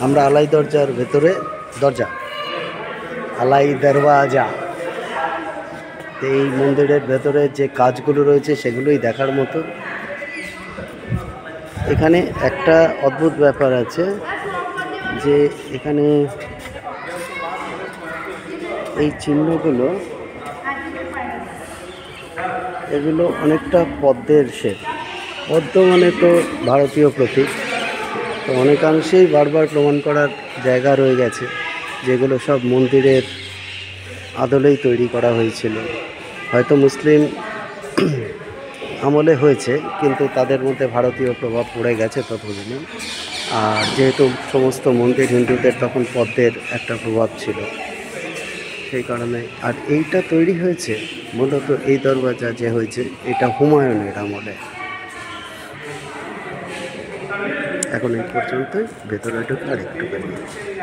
আমরা আলাই দরজার ভেতরে, দরজা আলাই দরওয়াজা, এই মন্দিরের ভেতরে যে কাজগুলো রয়েছে সেগুলোই দেখার মতো। এখানে একটা অদ্ভুত ব্যাপার আছে যে এখানে এই চিহ্নগুলো, এগুলো অনেকটা পদ্মের শেপ। পদ্ম মানে তো ভারতীয় প্রতীক, তো অনেকাংশেই বারবার প্রমাণ করার জায়গা রয়ে গেছে যেগুলো সব মন্দিরের আদলেই তৈরি করা হয়েছিল। হয়তো মুসলিম আমলে হয়েছে, কিন্তু তাদের মধ্যে ভারতীয় প্রভাব পড়ে গেছে ততদিনে। আর যেহেতু সমস্ত মন্দির হিন্দুদের, তখন পদ্মের একটা প্রভাব ছিল, সেই কারণে। আর এইটা তৈরি হয়েছে মূলত, এই দরওয়াজা যে হয়েছে এটা হুমায়ুনের আমলে। এখন এই পর্যন্তই, ভেতরে ঢুকে আর একটুখানি